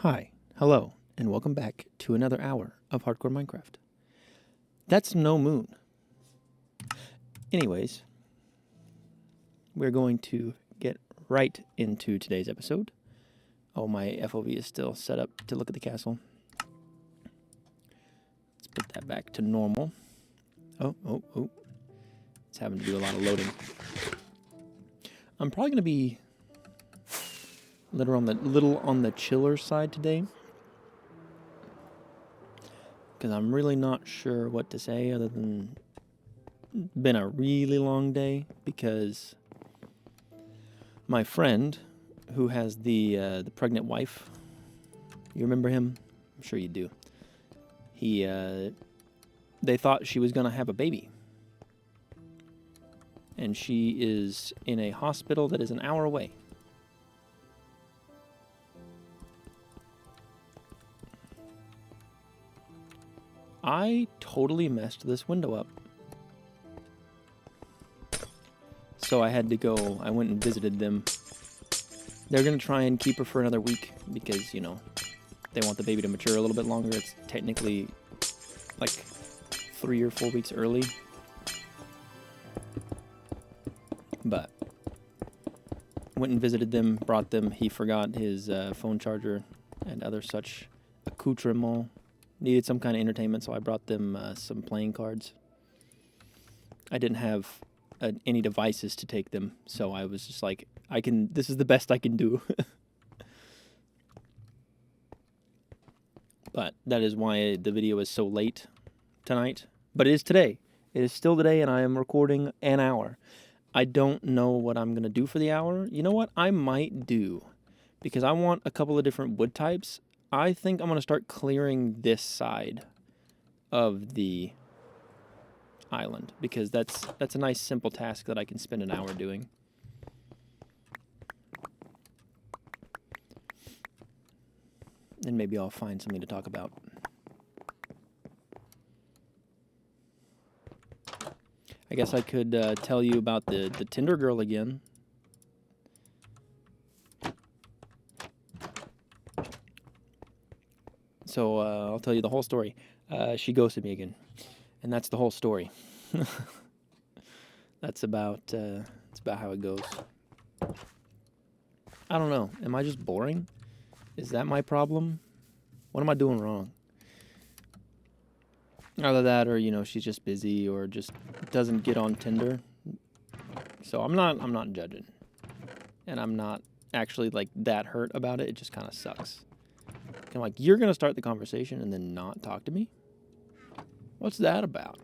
Hi, hello, and welcome back to another hour of Hardcore Minecraft. That's no moon. Anyways, we're going to get right into today's episode. Oh, my FOV is still set up to look at the castle. Let's put that back to normal. Oh. It's having to do a lot of loading. I'm probably going to be a little on the chiller side today, because I'm really not sure what to say other than been a really long day, because my friend who has the pregnant wife, you remember him? I'm sure you do. They thought she was going to have a baby, and she is in a hospital that is an hour away. I totally messed this window up. So I had to go. I went and visited them. They're going to try and keep her for another week because, they want the baby to mature a little bit longer. It's technically like 3 or 4 weeks early. But went and visited them, brought them. He forgot his phone charger and other such accoutrement. Needed some kind of entertainment, so I brought them some playing cards. I didn't have any devices to take them, so I was just like, this is the best I can do. But that is why the video is so late tonight. But it is today. It is still today, and I am recording an hour. I don't know what I'm going to do for the hour. You know what? I might do, because I want a couple of different wood types. I think I'm going to start clearing this side of the island, because that's a nice simple task that I can spend an hour doing. And maybe I'll find something to talk about. I guess I could tell you about the Tinder girl again. So I'll tell you the whole story. She ghosted me again, and that's the whole story. That's about how it goes. I don't know. Am I just boring? Is that my problem? What am I doing wrong? Either that, or she's just busy, or just doesn't get on Tinder. So I'm not judging, and I'm not actually like that hurt about it. It just kind of sucks. I'm like, you're gonna start the conversation and then not talk to me? What's that about?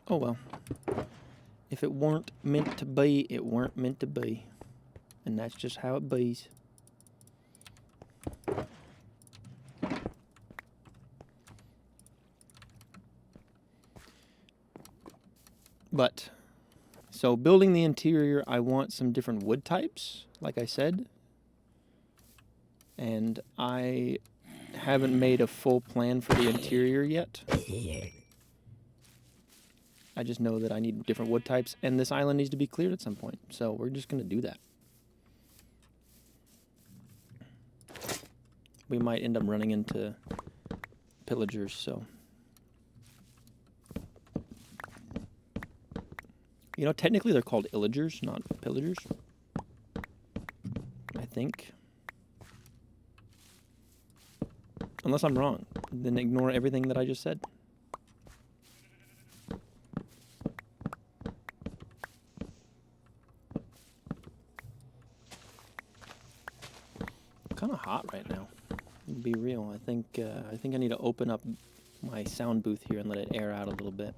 Oh well. If it weren't meant to be, it weren't meant to be. And that's just how it bees. But, so building the interior, I want some different wood types, like I said. And I haven't made a full plan for the interior yet. I just know that I need different wood types, and this island needs to be cleared at some point. So we're just going to do that. We might end up running into pillagers, so. Technically they're called illagers, not pillagers. I think. Unless I'm wrong, then ignore everything that I just said. Kind of hot right now. To be real, I think I need to open up my sound booth here and let it air out a little bit.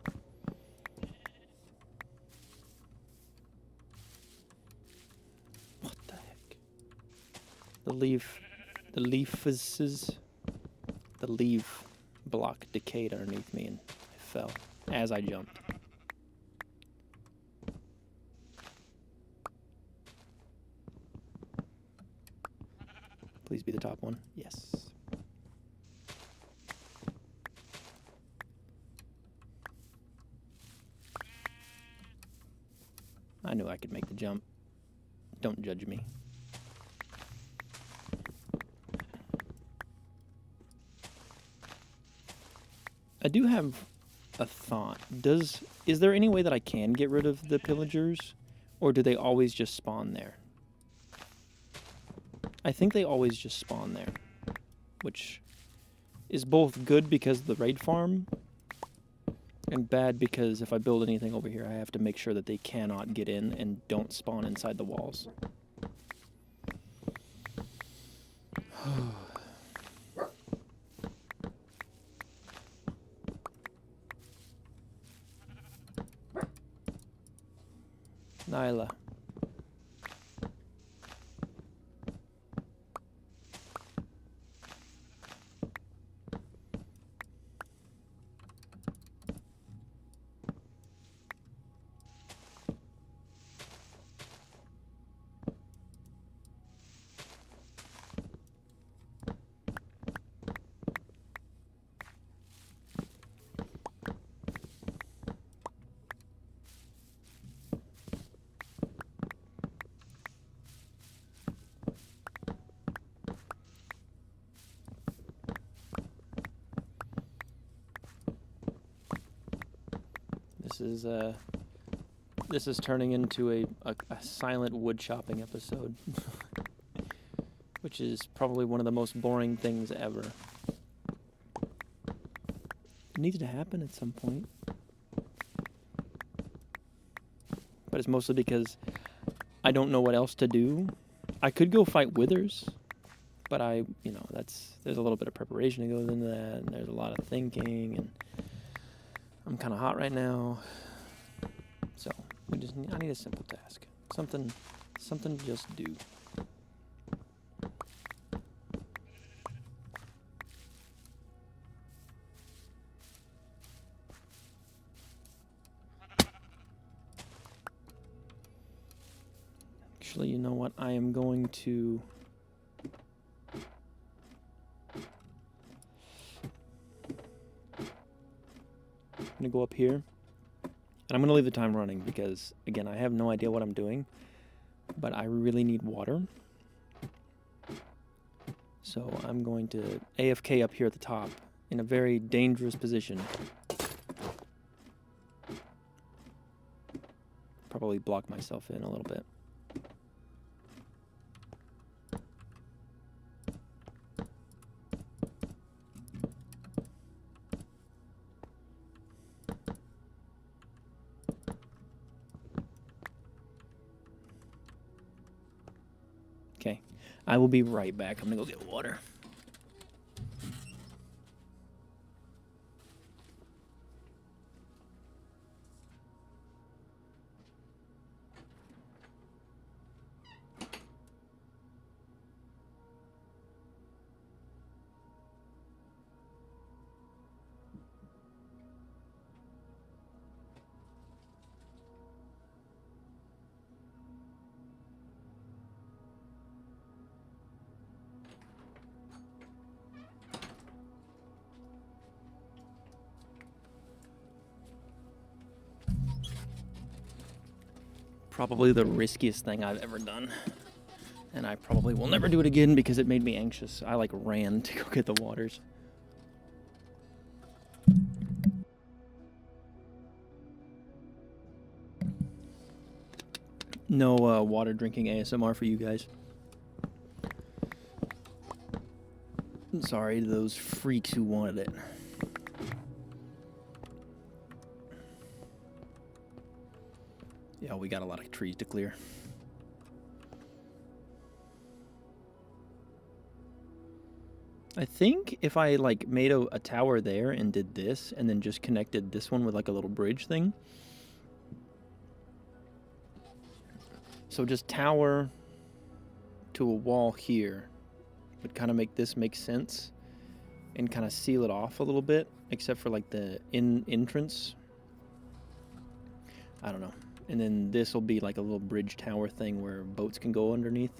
What the heck? The leaf block decayed underneath me and I fell as I jumped. Please be the top one. Yes. I knew I could make the jump. Don't judge me. I do have a thought. Is there any way that I can get rid of the pillagers? Or do they always just spawn there? I think they always just spawn there. Which is both good because of the raid farm, and bad because if I build anything over here, I have to make sure that they cannot get in and don't spawn inside the walls. Nyla. This is turning into a silent wood chopping episode, which is probably one of the most boring things ever. It needs to happen at some point, but it's mostly because I don't know what else to do. I could go fight withers, but there's a little bit of preparation that goes into that, and there's a lot of thinking, and I'm kind of hot right now. So I need a simple task. Something to just do. Actually, you know what? I am going to... I'm going to go up here. And I'm going to leave the time running because, again, I have no idea what I'm doing. But I really need water. So I'm going to AFK up here at the top in a very dangerous position. Probably block myself in a little bit. Okay, I will be right back. I'm gonna go get water. Probably the riskiest thing I've ever done. And I probably will never do it again because it made me anxious. I ran to go get the waters. No water drinking ASMR for you guys. I'm sorry to those freaks who wanted it. Yeah, we got a lot of trees to clear. I think if I made a tower there and did this and then just connected this one with a little bridge thing. So just tower to a wall here would kind of make this make sense and kind of seal it off a little bit, except for the entrance. I don't know. And then this will be a little bridge tower thing where boats can go underneath.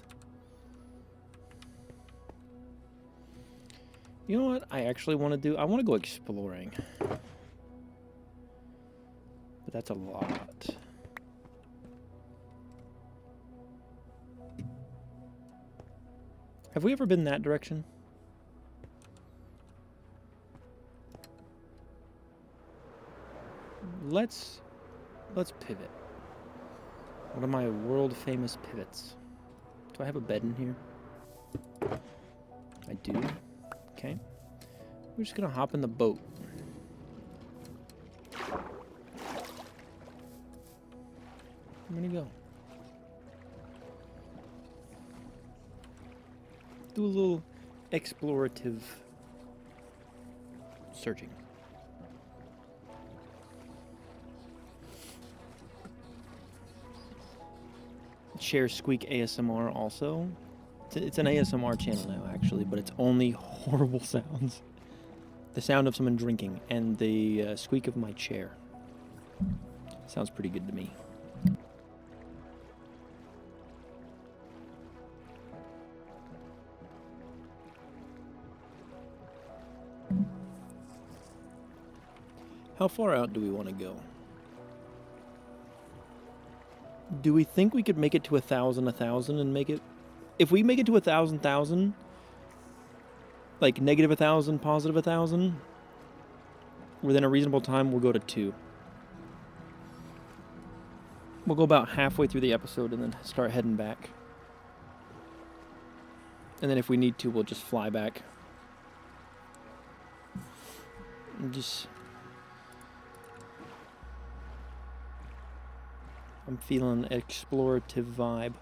You know what I actually want to do? I want to go exploring. But that's a lot. Have we ever been that direction? Let's pivot. One of my world famous pivots. Do I have a bed in here? I do. Okay. We're just gonna hop in the boat. I'm gonna go. Do a little explorative searching. Share Squeak ASMR also. It's an ASMR channel now, actually, but it's only horrible sounds. The sound of someone drinking and the squeak of my chair. Sounds pretty good to me. How far out do we want to go? Do we think we could make it to 1,000, and make it... If we make it to 1,000, like negative 1,000, positive 1,000, within a reasonable time, we'll go to 2. We'll go about halfway through the episode and then start heading back. And then if we need to, we'll just fly back. I'm feeling an explorative vibe.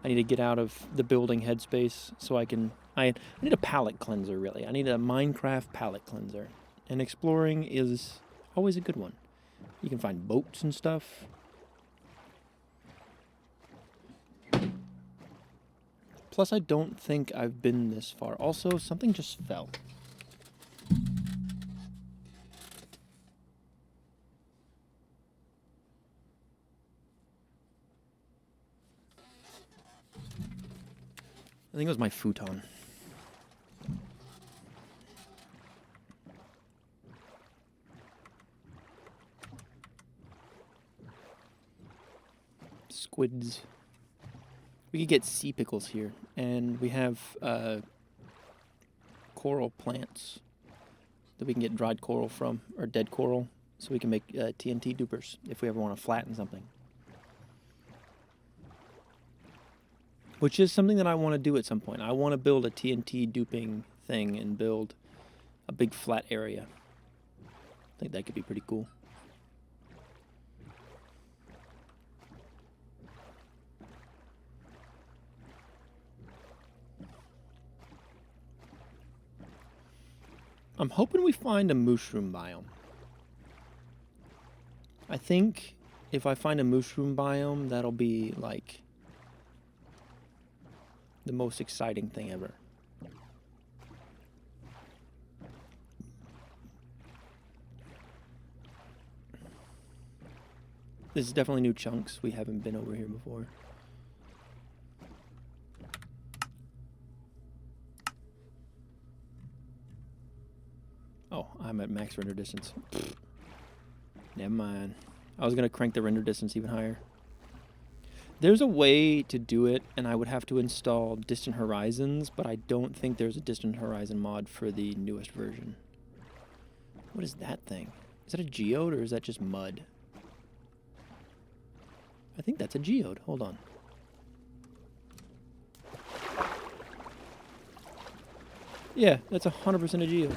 I need to get out of the building headspace so I can... I need a palate cleanser, really. I need a Minecraft palate cleanser. And exploring is always a good one. You can find boats and stuff. Plus, I don't think I've been this far. Also, something just fell. I think it was my futon. Squids. We could get sea pickles here, and we have coral plants that we can get dried coral from, or dead coral, so we can make TNT dupers if we ever want to flatten something. Which is something that I want to do at some point. I want to build a TNT duping thing and build a big flat area. I think that could be pretty cool. I'm hoping we find a mushroom biome. I think if I find a mushroom biome, that'll be like the most exciting thing ever. This is definitely new chunks. We haven't been over here before. Oh, I'm at max render distance. Never mind. I was going to crank the render distance even higher. There's a way to do it, and I would have to install Distant Horizons, but I don't think there's a Distant Horizon mod for the newest version. What is that thing? Is that a geode, or is that just mud? I think that's a geode. Hold on. Yeah, that's 100% a geode.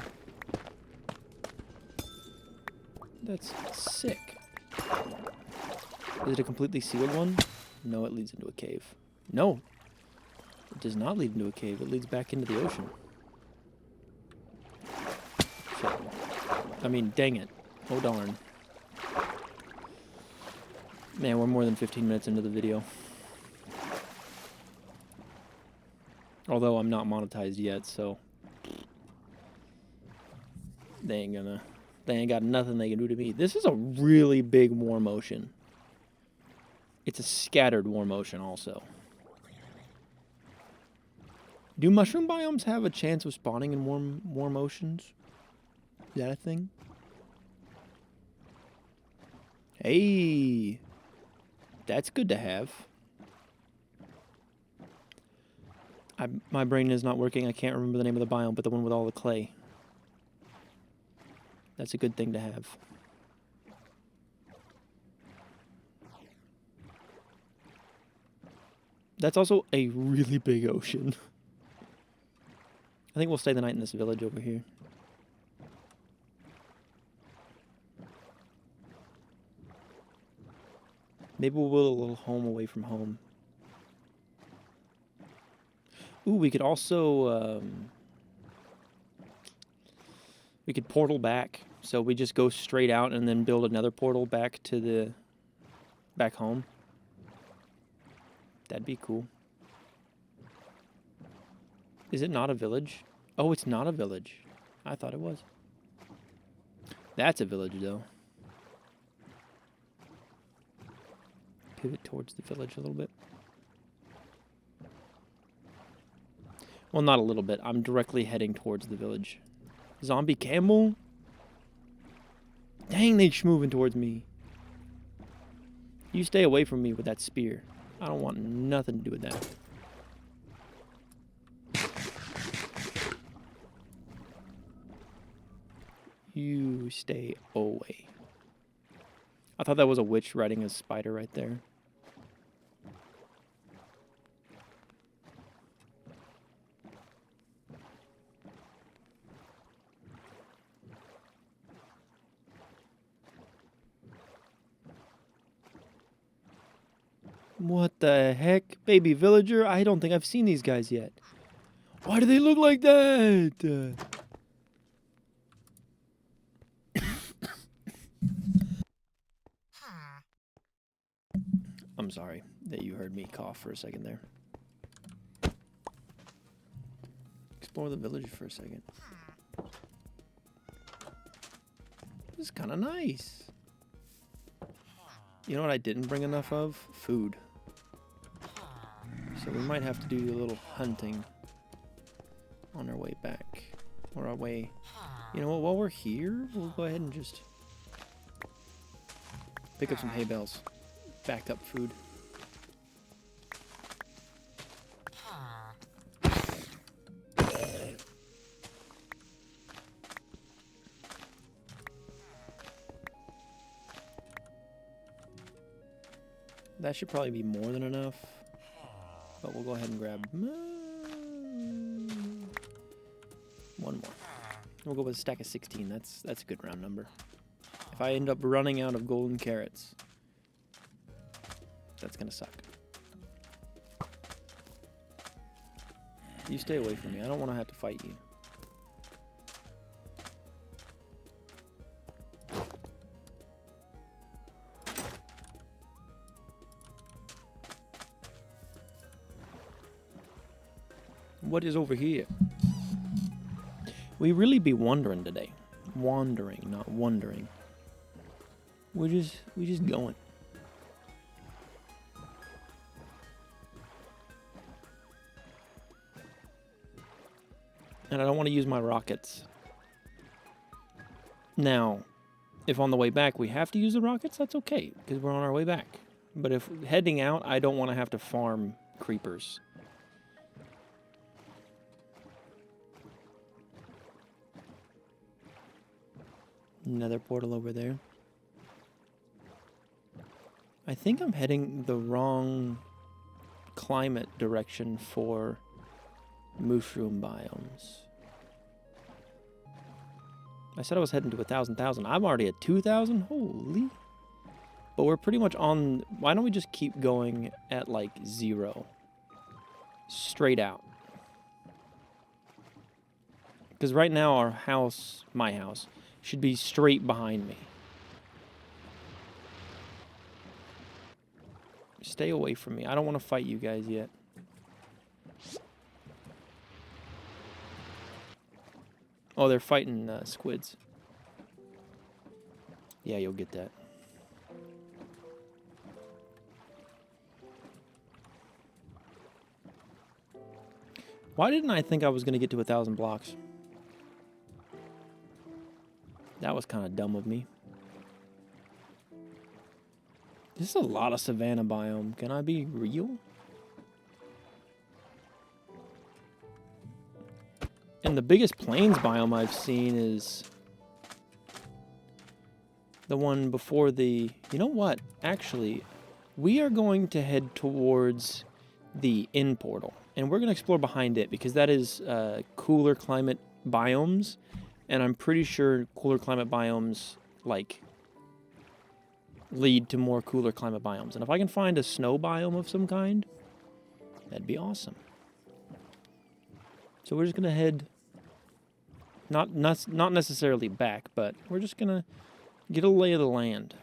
That's sick. Is it a completely sealed one? No, it leads into a cave. No, it does not lead into a cave. It leads back into the ocean. Shit. I mean, dang it. Oh, darn. Man, we're more than 15 minutes into the video. Although I'm not monetized yet, so... They ain't got nothing they can do to me. This is a really big warm ocean. It's a scattered warm ocean also. Do mushroom biomes have a chance of spawning in warm oceans? Is that a thing? Hey! That's good to have. My brain is not working. I can't remember the name of the biome, but the one with all the clay. That's a good thing to have. That's also a really big ocean. I think we'll stay the night in this village over here. Maybe we'll build a little home away from home. Ooh, we could also... we could portal back. So we just go straight out and then build another portal back to the... back home. That'd be cool. Is it not a village? Oh, it's not a village. I thought it was. That's a village, though. Pivot towards the village a little bit. Well, not a little bit. I'm directly heading towards the village. Zombie camel? Dang, they're moving towards me. You stay away from me with that spear. I don't want nothing to do with that. You stay away. I thought that was a witch riding a spider right there. What the heck? Baby villager? I don't think I've seen these guys yet. Why do they look like that? I'm sorry that you heard me cough for a second there. Explore the village for a second. This is kind of nice. You know what I didn't bring enough of? Food. So we might have to do a little hunting on our way back. Or our way... You know what, while we're here, we'll go ahead and just pick up some hay bales. Back up food. That should probably be more than enough. But we'll go ahead and grab one more. We'll go with a stack of 16. That's a good round number. If I end up running out of golden carrots, that's gonna suck. You stay away from me. I don't want to have to fight you. What is over here? We really be wandering today. Wandering, not wondering. We just going. And I don't want to use my rockets. Now, if on the way back we have to use the rockets, that's okay, because we're on our way back. But if heading out, I don't want to have to farm creepers. Another portal over there. I think I'm heading the wrong climate direction for mushroom biomes. I said I was heading to 1,000. I'm already at 2,000? Holy. But we're pretty much on... Why don't we just keep going at, like, 0? Straight out. Because right now our house, my house, should be straight behind me. Stay away from me. I don't want to fight you guys yet. Oh, they're fighting squids. Yeah, you'll get that. Why didn't I think I was going to get to 1,000 blocks? That was kind of dumb of me. This is a lot of savanna biome. Can I be real? And the biggest plains biome I've seen is the one before the... You know what? Actually, we are going to head towards the Inn Portal. And we're going to explore behind it because that is cooler climate biomes. And I'm pretty sure cooler climate biomes, like, lead to more cooler climate biomes. And if I can find a snow biome of some kind, that'd be awesome. So we're just going to head... Not necessarily back, but we're just going to get a lay of the land.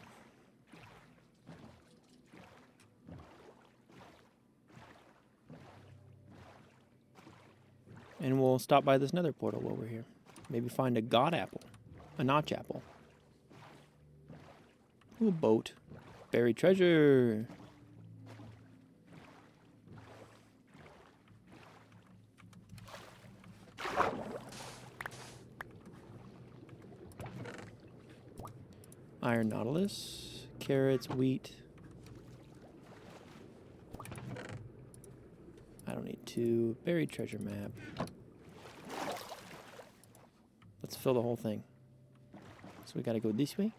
And we'll stop by this nether portal while we're here. Maybe find a god apple. A notch apple. Ooh, a boat. Buried treasure. Iron Nautilus, carrots, wheat. I don't need two. Buried treasure map. Let's fill the whole thing. So we gotta go this way.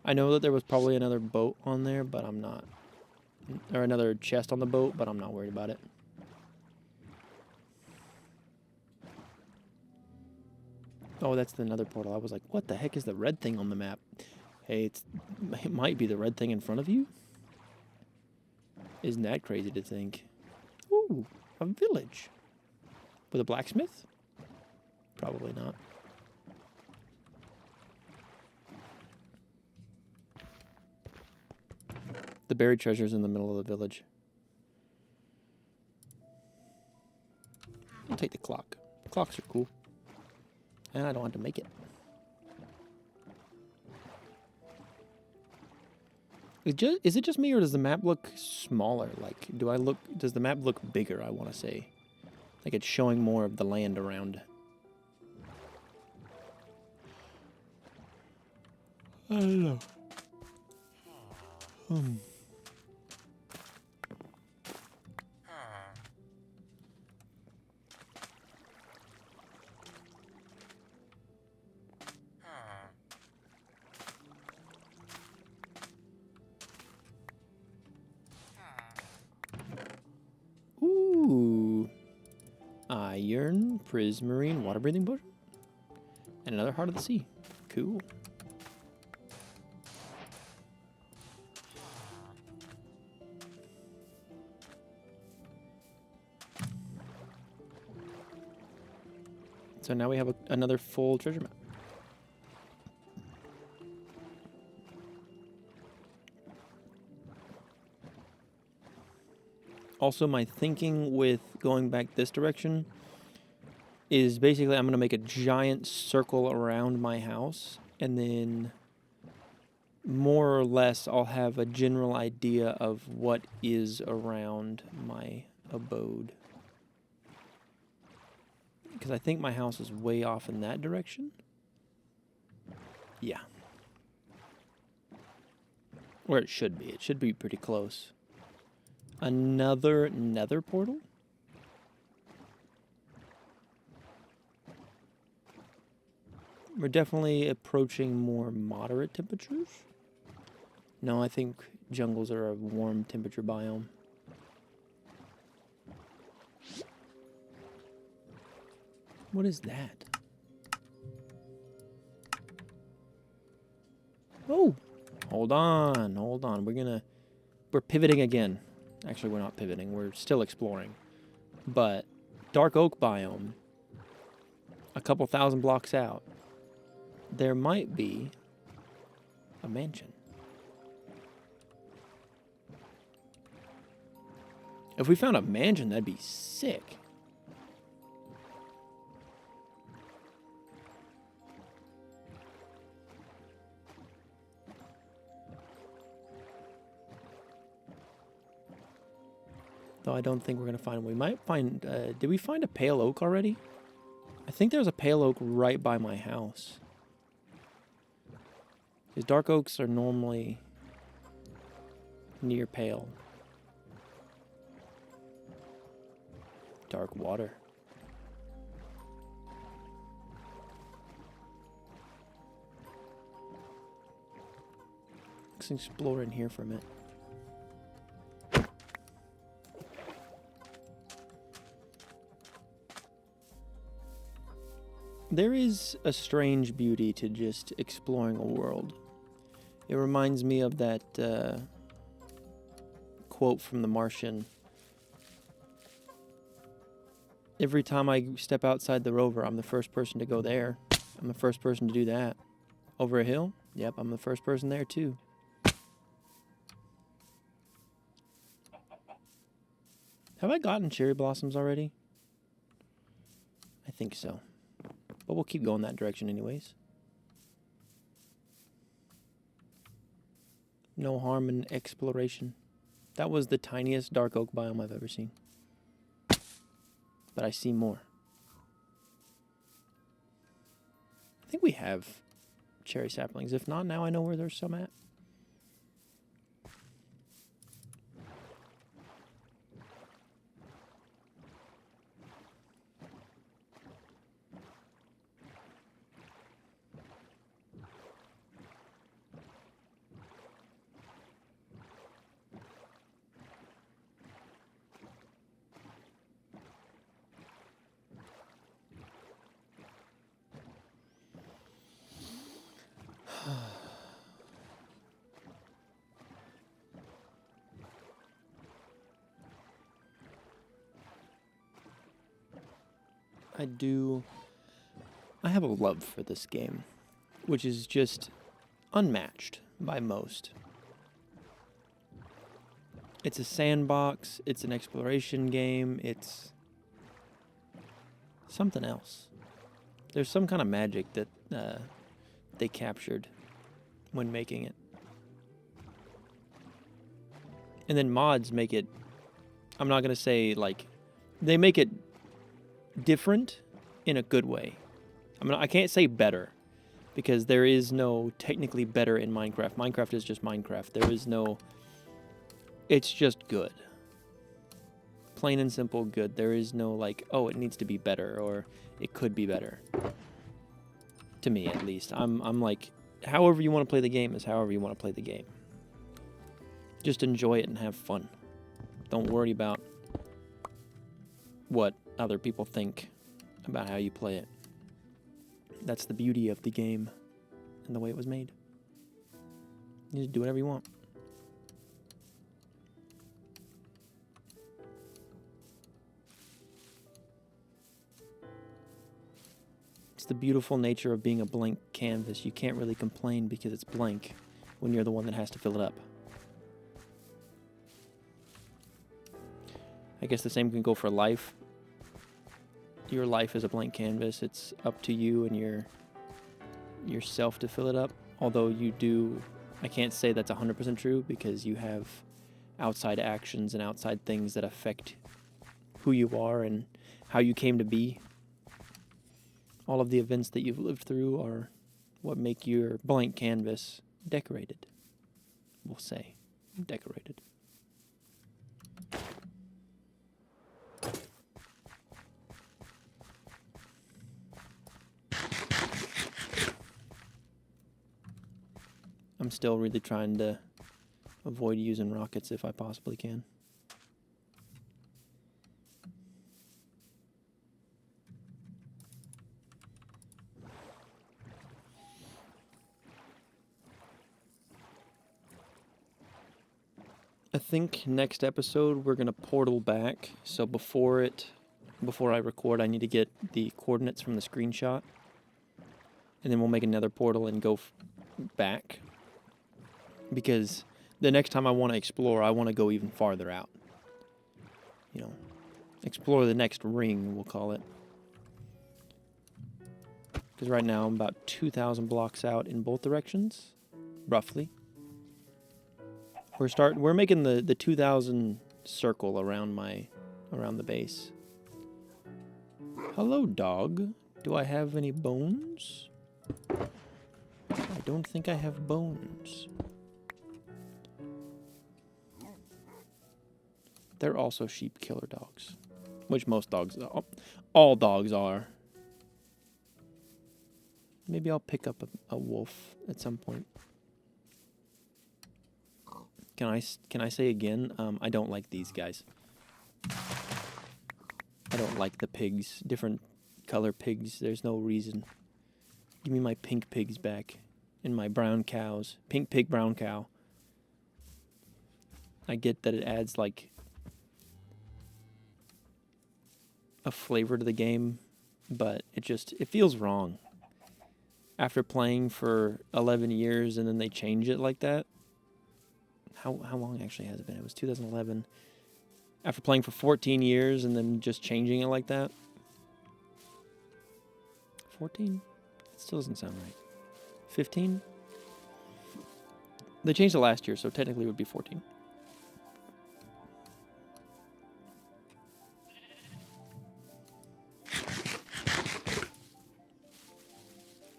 I know that there was probably another boat on there, but I'm not. Or another chest on the boat, but I'm not worried about it. Oh, that's the nether portal. I was like, what the heck is the red thing on the map? Hey, it might be the red thing in front of you. Isn't that crazy to think? Ooh, a village. With a blacksmith? Probably not. The buried treasure's in the middle of the village. I'll take the clock. Clocks are cool. And I don't have to make it. Is it just me, or does the map look smaller? Like, does the map look bigger, I want to say? Like it's showing more of the land around. I don't know. Ooh. Iron, prismarine, water breathing potion. And another heart of the sea. Cool. So now we have another full treasure map. Also, my thinking with going back this direction is basically I'm going to make a giant circle around my house, and then more or less I'll have a general idea of what is around my abode. Because I think my house is way off in that direction. Yeah. Or it should be. It should be pretty close. Another nether portal? We're definitely approaching more moderate temperatures. No, I think jungles are a warm temperature biome. What is that? Oh, hold on. We're pivoting again. Actually, we're not pivoting. We're still exploring. But dark oak biome, a couple thousand blocks out, there might be a mansion. If we found a mansion, that'd be sick. Though I don't think we're going to find... We might find... did we find a pale oak already? I think there's a pale oak right by my house. Because dark oaks are normally near pale. Dark water. Let's explore in here for a minute. There is a strange beauty to just exploring a world. It reminds me of that quote from The Martian. Every time I step outside the rover, I'm the first person to go there. I'm the first person to do that. Over a hill? Yep, I'm the first person there too. Have I gotten cherry blossoms already? I think so. But we'll keep going that direction anyways. No harm in exploration. That was the tiniest dark oak biome I've ever seen. But I see more. I think we have cherry saplings. If not, now I know where there's some at. I have a love for this game, which is just unmatched by most. It's a sandbox, it's an exploration game, it's something else. There's some kind of magic that they captured when making it. And then mods make it, I'm not going to say like, they make it different in a good way. I can't say better, because there is no technically better in Minecraft. Minecraft is just Minecraft. There is no, it's just good. Plain and simple good. There is no like, oh, it needs to be better, or it could be better. To me, at least. I'm like, however you want to play the game is however you want to play the game. Just enjoy it and have fun. Don't worry about what other people think about how you play it. That's the beauty of the game and the way it was made. You just do whatever you want. It's the beautiful nature of being a blank canvas. You can't really complain because it's blank when you're the one that has to fill it up. I guess the same can go for life. Your life is a blank canvas. It's up to you and yourself to fill it up. Although you do, I can't say that's 100% true, because you have outside actions and outside things that affect who you are and how you came to be. All of the events that you've lived through are what make your blank canvas decorated. We'll say decorated. I'm still really trying to avoid using rockets if I possibly can. I think next episode we're gonna portal back. So before I record, I need to get the coordinates from the screenshot, and then we'll make another portal and go back. Because the next time I want to explore, I want to go even farther out. You know, explore the next ring, we'll call it. Because right now I'm about 2,000 blocks out in both directions, roughly. We're making the 2,000 circle around the base. Hello, dog. Do I have any bones? I don't think I have bones. They're also sheep killer dogs. which most dogs are. All dogs are. Maybe I'll pick up a wolf at some point. Can I say again? I don't like these guys. I don't like the pigs. Different color pigs. There's no reason. Give me my pink pigs back. And my brown cows. Pink pig, brown cow. I get that it adds like a flavor to the game, but it feels wrong. After playing for 11 years and then they change it like that. How long actually has it been? It was 2011. After playing for 14 years and then just changing it like that. 14? It still doesn't sound right. 15? They changed it last year, so technically it would be 14.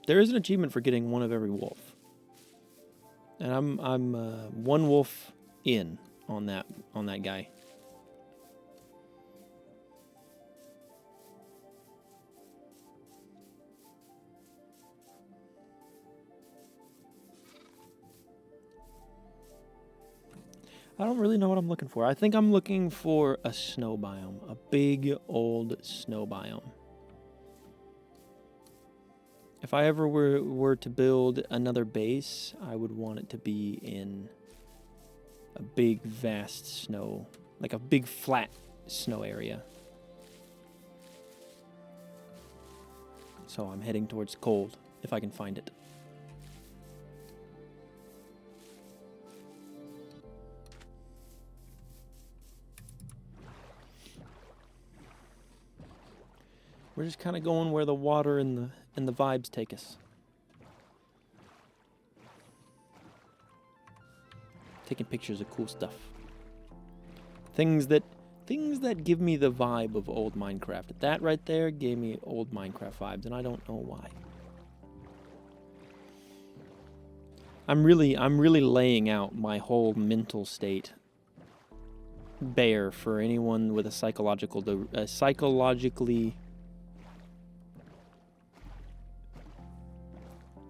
There is an achievement for getting one of every wolf. And I'm one wolf in on that guy. I don't really know what I'm looking for. I think I'm looking for a snow biome, a big old snow biome. If I ever were to build another base, I would want it to be in a big, vast snow, like a big, flat snow area. So I'm heading towards cold, if I can find it. We're just kind of going where the water and the vibes take us. Taking pictures of cool stuff. Things that give me the vibe of old Minecraft. That right there gave me old Minecraft vibes, and I don't know why. I'm really laying out my whole mental state bare for anyone with a psychologically.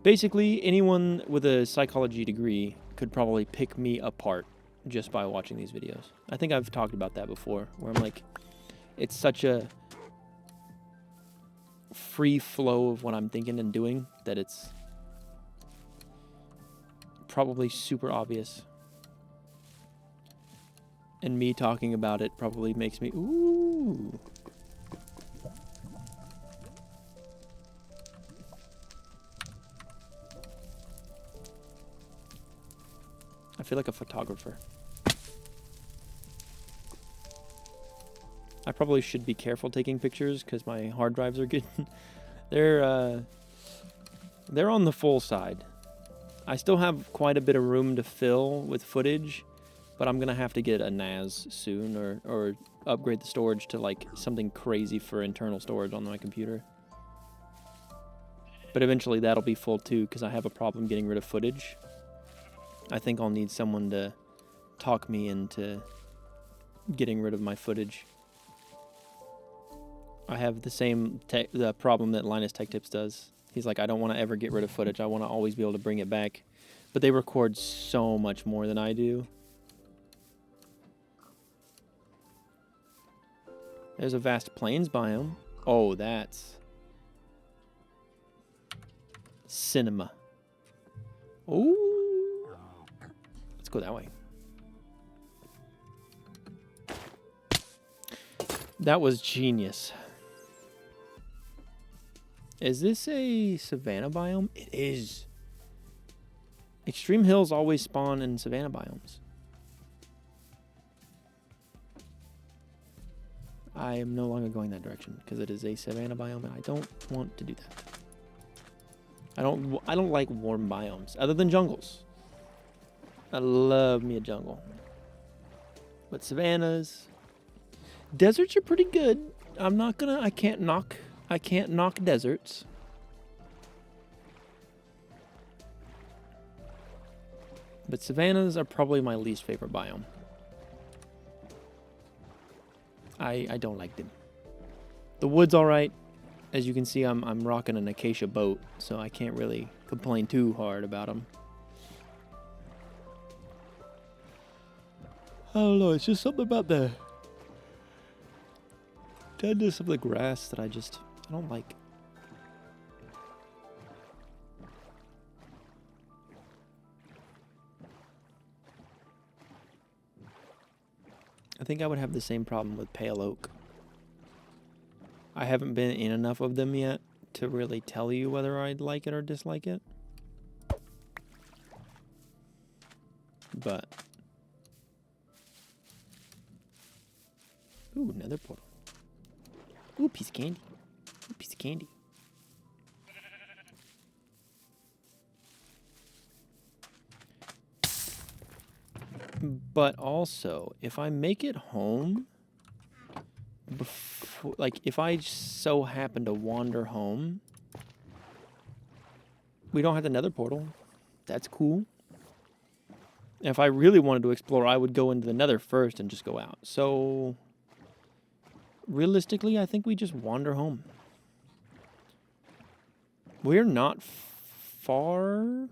Basically, anyone with a psychology degree could probably pick me apart just by watching these videos. I think I've talked about that before, where I'm like, it's such a free flow of what I'm thinking and doing that it's probably super obvious. And me talking about it probably makes me, ooh. I feel like a photographer. I probably should be careful taking pictures because my hard drives are good. They're on the full side. I still have quite a bit of room to fill with footage, but I'm gonna have to get a NAS soon or upgrade the storage to like something crazy for internal storage on my computer. But eventually that'll be full too because I have a problem getting rid of footage. I think I'll need someone to talk me into getting rid of my footage. I have the same the problem that Linus Tech Tips does. He's like, I don't want to ever get rid of footage. I want to always be able to bring it back. But they record so much more than I do. There's a vast plains biome. Oh, that's cinema. Ooh. Let's go that way. That was genius. Is this a savanna biome? It is. Extreme hills always spawn in savanna biomes. I am no longer going that direction because it is a savanna biome and I don't want to do that. I don't like warm biomes other than jungles. I love me a jungle. But savannas, deserts are pretty good. I can't knock deserts. But savannas are probably my least favorite biome. I don't like them. The wood's all right. As you can see, I'm rocking an acacia boat, so I can't really complain too hard about them. I don't know. It's just something about the tenderness of the grass that I don't like. I think I would have the same problem with pale oak. I haven't been in enough of them yet to really tell you whether I'd like it or dislike it. But... Ooh, another portal. Ooh, piece of candy. Ooh, piece of candy. But also, if I make it home, before, like, if I so happen to wander home, we don't have the nether portal. That's cool. If I really wanted to explore, I would go into the nether first and just go out. So, realistically, I think we just wander home. We're not far.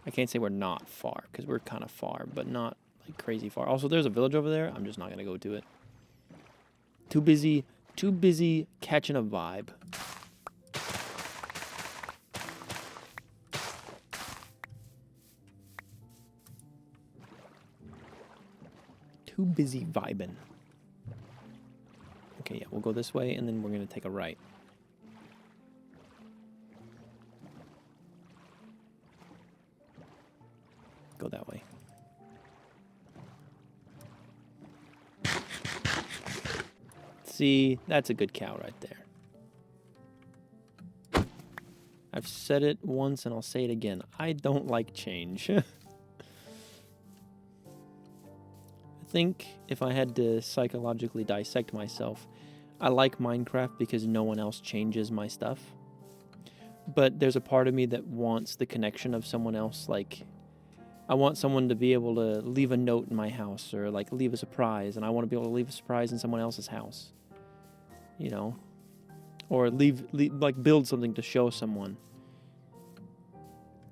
I can't say we're not far, because we're kind of far, but not like crazy far. Also, there's a village over there. I'm just not going to go to it. Too busy catching a vibe. Too busy vibing. Okay, yeah, we'll go this way, and then we're going to take a right. Go that way. See, that's a good cow right there. I've said it once and I'll say it again. I don't like change. I think if I had to psychologically dissect myself, I like Minecraft because no one else changes my stuff. But there's a part of me that wants the connection of someone else, like... I want someone to be able to leave a note in my house or like leave a surprise, and I want to be able to leave a surprise in someone else's house, you know, or leave like build something to show someone.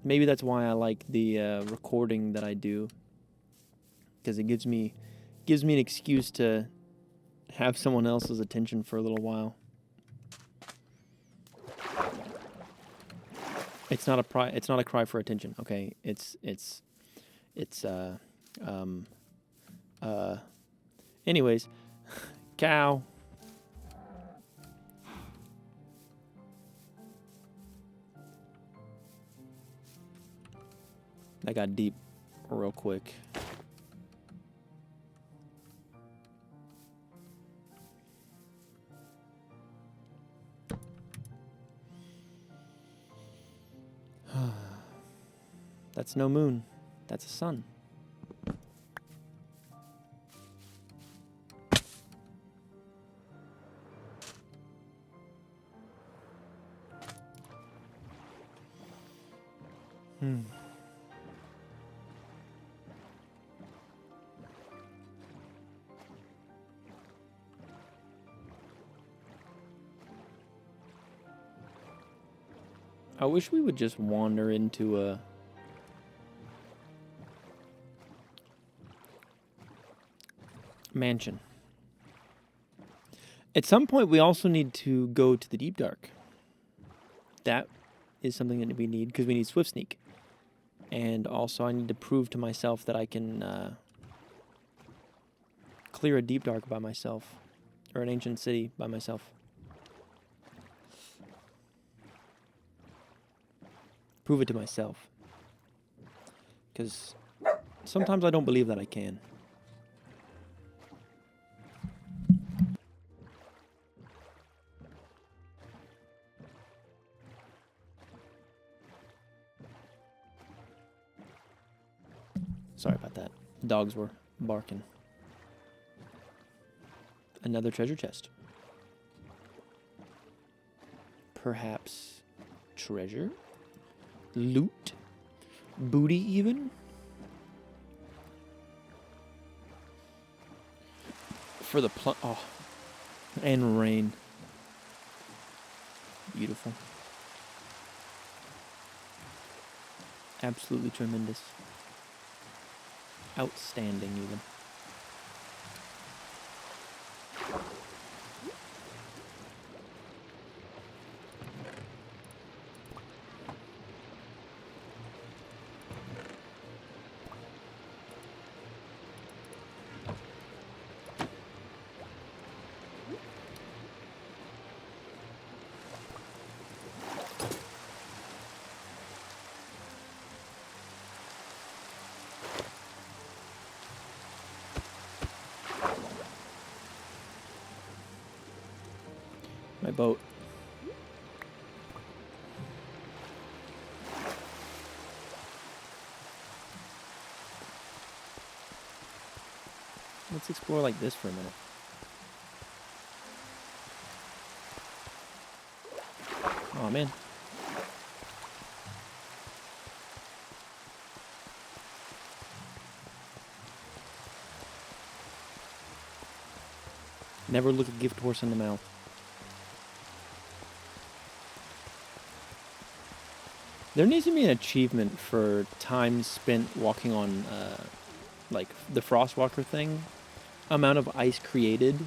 Maybe that's why I like the recording that I do, because it gives me an excuse to have someone else's attention for a little while. It's not a cry for attention, okay? Anyways, cow. That got deep real quick. That's no moon. That's a sun. I wish we would just wander into a... mansion. At some point, we also need to go to the Deep Dark. That is something that we need, because we need Swift Sneak. And also, I need to prove to myself that I can clear a Deep Dark by myself. Or an ancient city by myself. Prove it to myself. Because sometimes I don't believe that I can. Sorry about that. Dogs were barking. Another treasure chest. Perhaps treasure? Loot? Booty even? For the oh, And rain. Beautiful. Absolutely tremendous. Outstanding, even. My boat. Let's explore like this for a minute. Oh man. Never look a gift horse in the mouth. There needs to be an achievement for time spent walking on, like, the Frostwalker thing. Amount of ice created.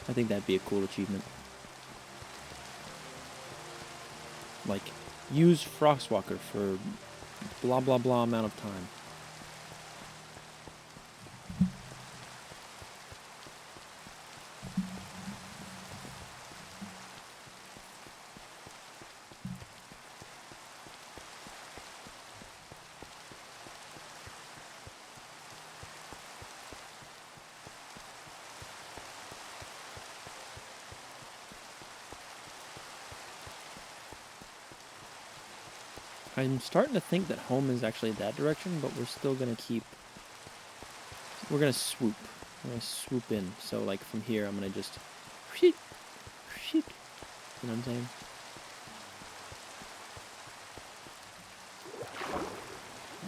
I think that'd be a cool achievement. Like, use Frostwalker for blah blah blah amount of time. I'm starting to think that home is actually that direction, but we're still gonna keep... We're gonna swoop. We're gonna swoop in. So, like, from here, I'm gonna just... You know what I'm saying?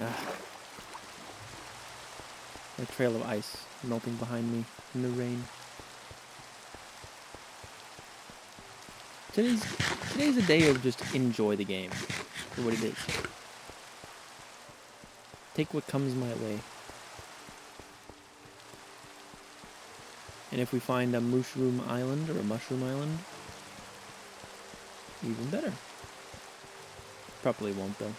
Ah. A trail of ice melting behind me in the rain. Today's a day of just enjoy the game for what it is. Take what comes my way. And if we find a mushroom island or a mushroom island, even better. Probably won't though.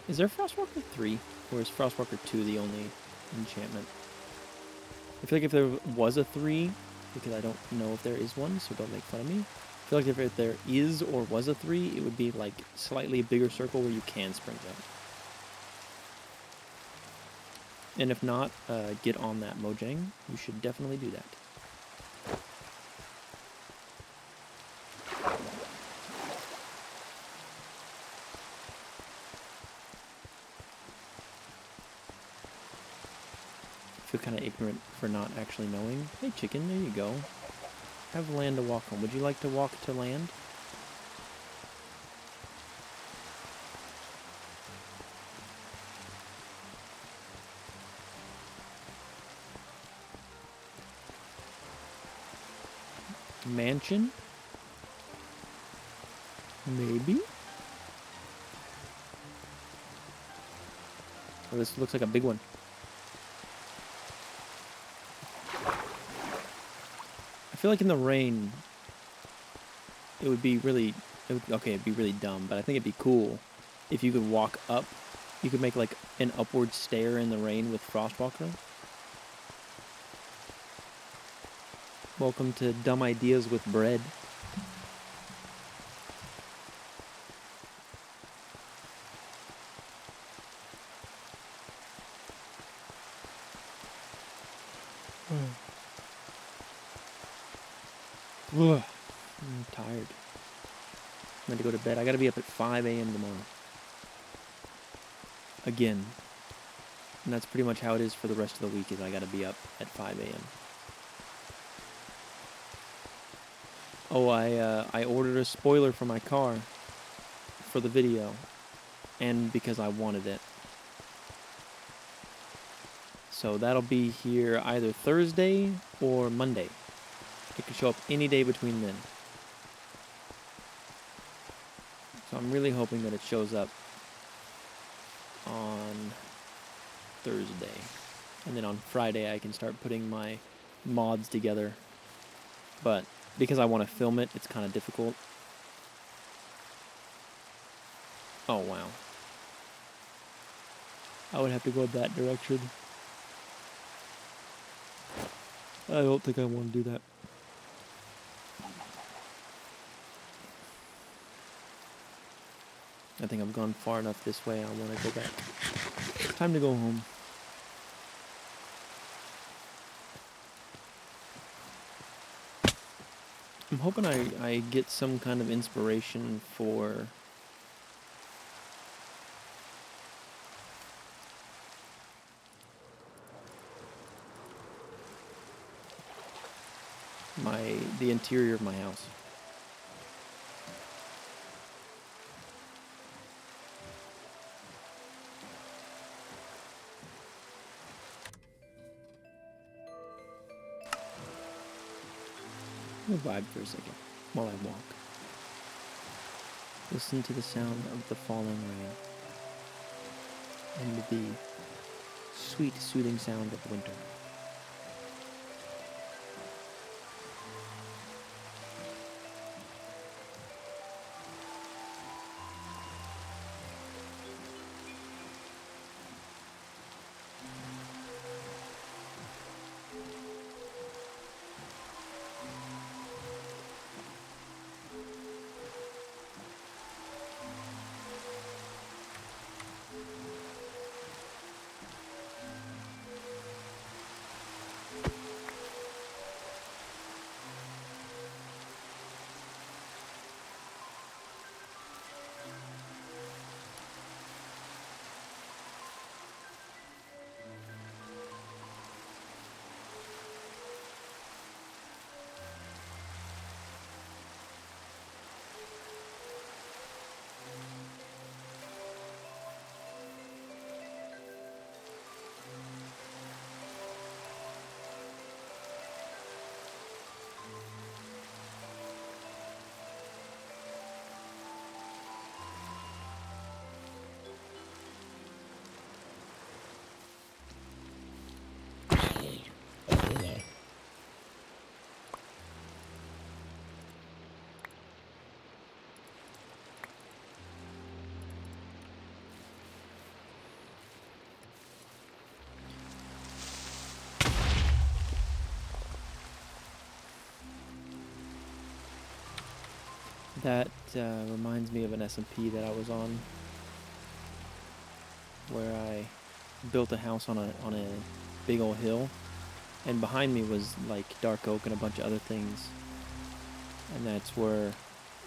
Is there Frostwalker 3? Or is Frostwalker 2 the only enchantment? I feel like if there was a 3, because I don't know if there is one, so don't make fun of me. I feel like if there is or was a 3, it would be like slightly bigger circle where you can sprint jump. And if not, get on that, Mojang. You should definitely do that. I feel kind of ignorant for not actually knowing. Hey chicken, there you go. Have land to walk on. Would you like to walk to land? Mansion? Maybe? Oh, this looks like a big one. I feel like in the rain, it would be really... okay, it'd be really dumb, but I think it'd be cool if you could walk up. You could make like an upward stair in the rain with Frostwalker. Welcome to Dumb Ideas with Bread. Ugh. I'm tired. I'm going to go to bed. I got to be up at 5 a.m. tomorrow. Again. And that's pretty much how it is for the rest of the week, is I gotta be up at 5 a.m. Oh, I ordered a spoiler for my car for the video, and because I wanted it. So that'll be here either Thursday or Monday. It could show up any day between then. So I'm really hoping that it shows up on Thursday. And then on Friday I can start putting my mods together. But because I want to film it, it's kind of difficult. Oh, wow. I would have to go that direction. I don't think I want to do that. I think I've gone far enough this way. I want to go back. Time to go home. I'm hoping I get some kind of inspiration for the interior of my house. I'm gonna vibe for a second while I walk. Listen to the sound of the falling rain and the sweet, soothing sound of winter. That reminds me of an SMP that I was on, where I built a house on a big old hill, and behind me was like dark oak and a bunch of other things, and that's where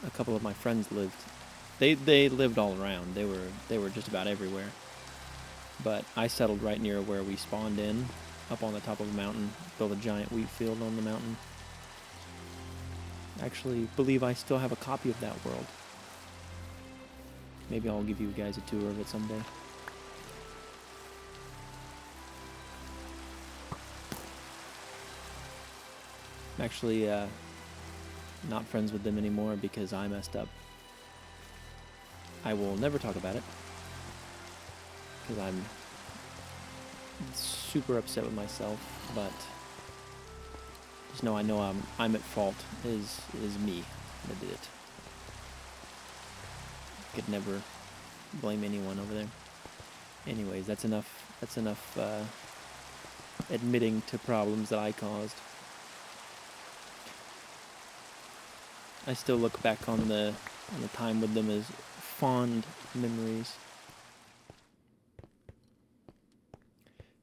a couple of my friends lived. They lived all around. They were just about everywhere. But I settled right near where we spawned in, up on the top of a mountain, built a giant wheat field on the mountain. Actually believe I still have a copy of that world. Maybe I'll give you guys a tour of it someday. I'm actually not friends with them anymore because I messed up. I will never talk about it because I'm super upset with myself, but just know I know I'm at fault. It is me that did it. Could never blame anyone over there. Anyways, that's enough. That's enough admitting to problems that I caused. I still look back on the time with them as fond memories.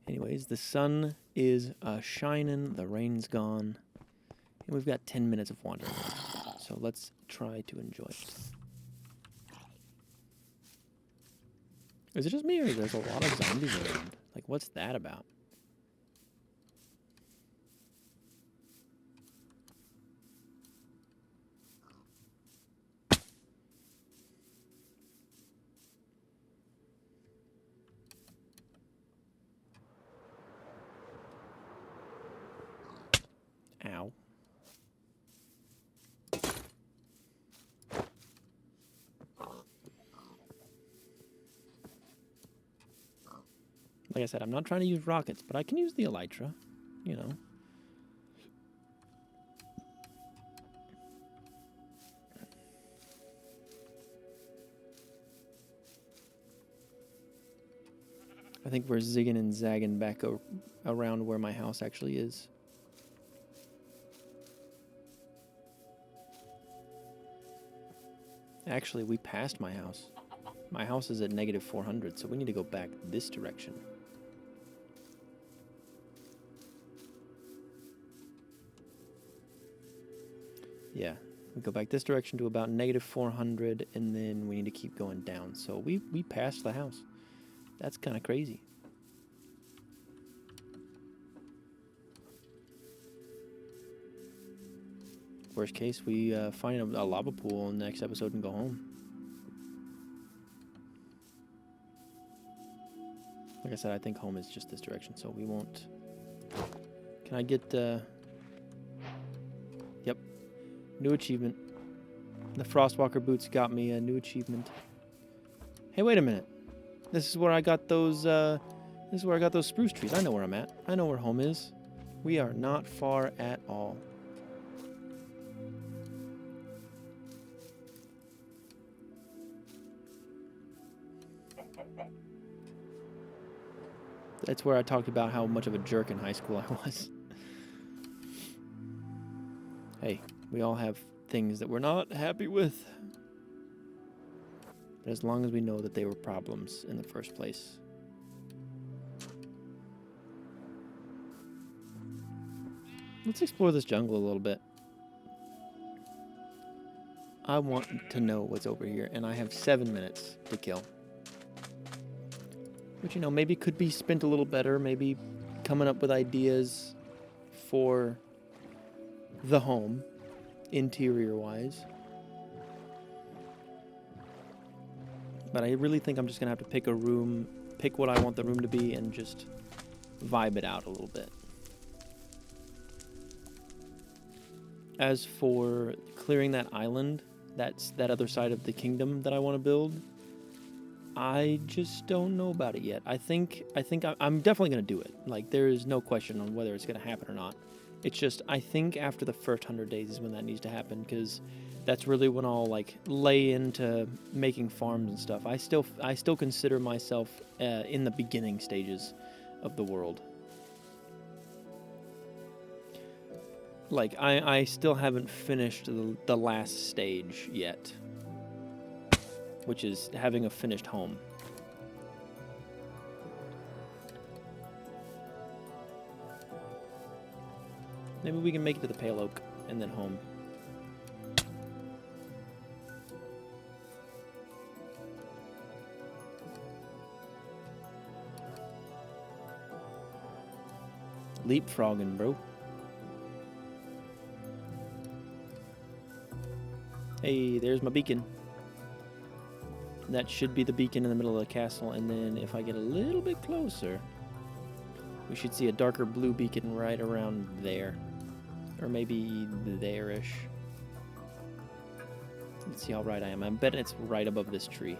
Anyways, the sun is shining, the rain's gone, and we've got 10 minutes of wandering left. So let's try to enjoy it. Is it just me, or there's a lot of zombies around? Like, what's that about? Ow. Like I said, I'm not trying to use rockets, but I can use the elytra, you know. I think we're zigging and zagging back around where my house actually is. Actually, we passed my house. My house is at negative 400, so we need to go back this direction. Yeah, we go back this direction to about negative 400, and then we need to keep going down. So we passed the house. That's kind of crazy. Worst case, we find a lava pool in the next episode and go home. Like I said, I think home is just this direction, so we won't... Can I get... Yep. New achievement. The Frostwalker boots got me a new achievement. Hey, wait a minute. This is where I got those, This is where I got those spruce trees. I know where I'm at. I know where home is. We are not far at all. That's where I talked about how much of a jerk in high school I was. Hey, we all have things that we're not happy with. But as long as we know that they were problems in the first place. Let's explore this jungle a little bit. I want to know what's over here, and I have 7 minutes to kill. Which, you know, maybe could be spent a little better, maybe coming up with ideas for the home, interior-wise. But I really think I'm just going to have to pick a room, pick what I want the room to be, and just vibe it out a little bit. As for clearing that island, that's that other side of the kingdom that I want to build, I just don't know about it yet. I'm definitely going to do it. Like, there is no question on whether it's going to happen or not. It's just, I think after the first 100 days is when that needs to happen, because that's really when I'll, like, lay into making farms and stuff. I still consider myself in the beginning stages of the world. Like, I still haven't finished the last stage yet, which is having a finished home. Maybe we can make it to the Pale Oak and then home. Leapfrogging, bro. Hey, there's my beacon. That should be the beacon in the middle of the castle, and then if I get a little bit closer, we should see a darker blue beacon right around there. Or maybe there-ish. Let's see how right I am. I'm betting it's right above this tree.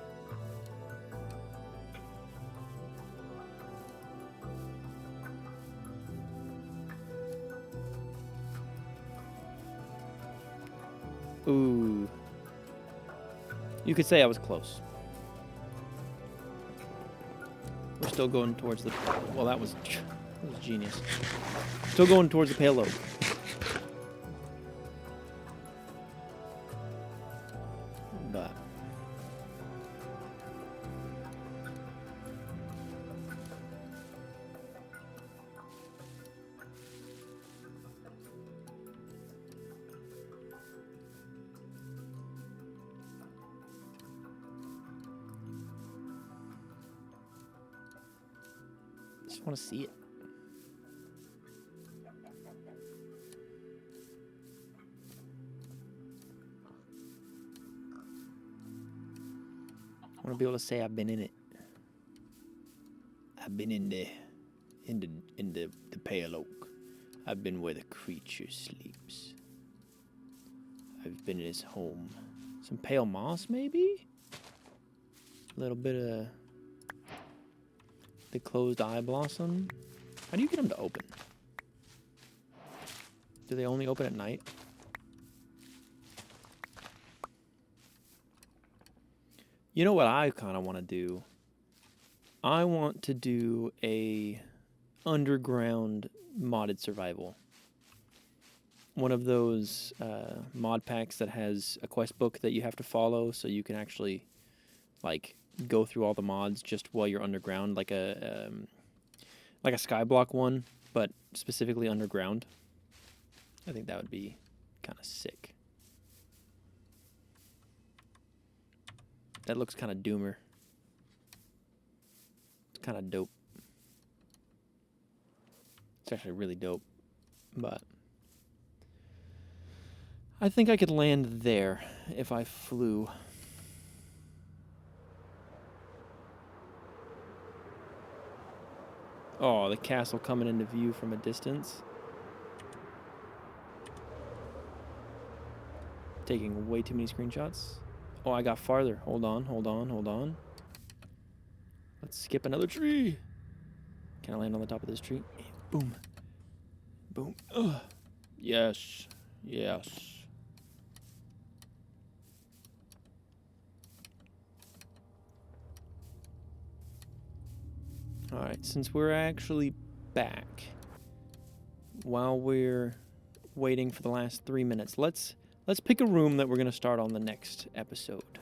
Ooh. You could say I was close. We're still going towards the... Well, that was genius. Still going towards the Pale Oak. But... Just want to see it. I want to be able to say I've been in it. I've been in the pale oak. I've been where the creature sleeps. I've been in his home. Some pale moss, maybe? A little bit of the closed eye blossom. How do you get them to open? Do they only open at night? You know what I kind of want to do? I want to do a underground modded survival. One of those mod packs that has a quest book that you have to follow, so you can actually like go through all the mods just while you're underground, like a Skyblock one, but specifically underground. I think that would be kind of sick. That looks kind of doomer. It's kind of dope. It's actually really dope, but I think I could land there if I flew. Oh, the castle coming into view from a distance. Taking way too many screenshots. Oh, I got farther. Hold on. Let's skip another tree. Can I land on the top of this tree? Boom. Boom. Ugh. Yes. Alright, since we're actually back, while we're waiting for the last 3 minutes, let's pick a room that we're going to start on the next episode.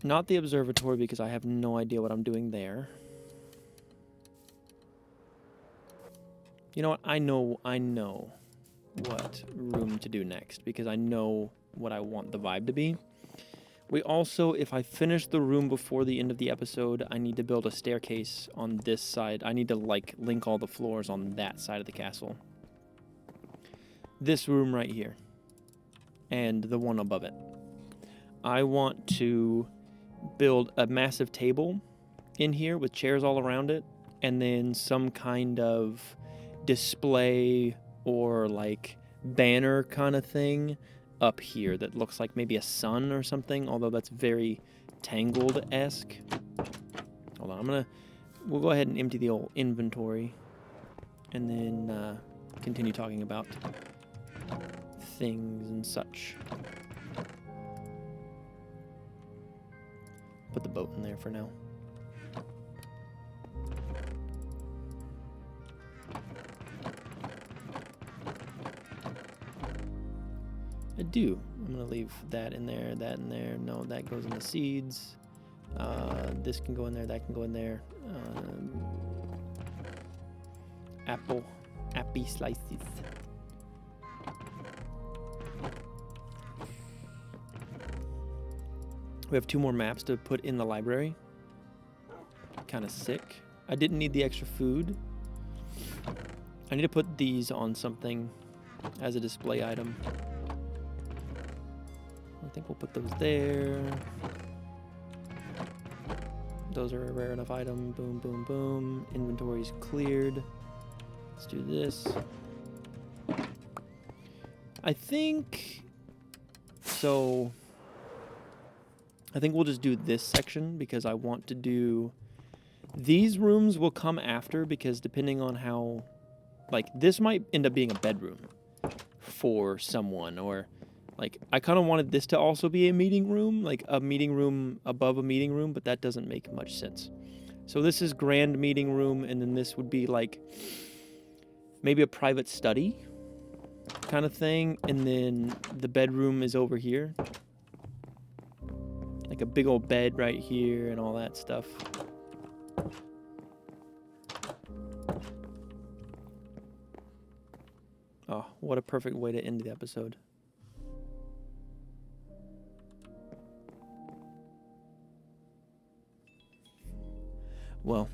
Not the observatory, because I have no idea what I'm doing there. You know what? I know what room to do next, because I know what I want the vibe to be. We also, if I finish the room before the end of the episode, I need to build a staircase on this side. I need to like link all the floors on that side of the castle. This room right here. And the one above it. I want to build a massive table in here with chairs all around it, and then some kind of display or like banner kind of thing up here that looks like maybe a sun or something, although that's very Tangled-esque. Hold on, we'll go ahead and empty the old inventory and then continue talking about things and such. Put the boat in there for now. I do. I'm going to leave that in there, that in there. No, that goes in the seeds. This can go in there, that can go in there. Appy slices. We have 2 more maps to put in the library. Kind of sick. I didn't need the extra food. I need to put these on something as a display item. I think we'll put those there. Those are a rare enough item. Boom, boom, boom. Inventory's cleared. Let's do this. I think we'll just do this section because I want to do... These rooms will come after because depending on how... Like, this might end up being a bedroom for someone, or... Like, I kind of wanted this to also be a meeting room, like a meeting room above a meeting room, but that doesn't make much sense. So this is grand meeting room, and then this would be like maybe a private study kind of thing, and then the bedroom is over here. Like a big old bed right here and all that stuff. Oh, what a perfect way to end the episode. Well,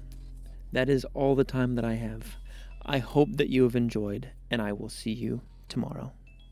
that is all the time that I have. I hope that you have enjoyed, and I will see you tomorrow.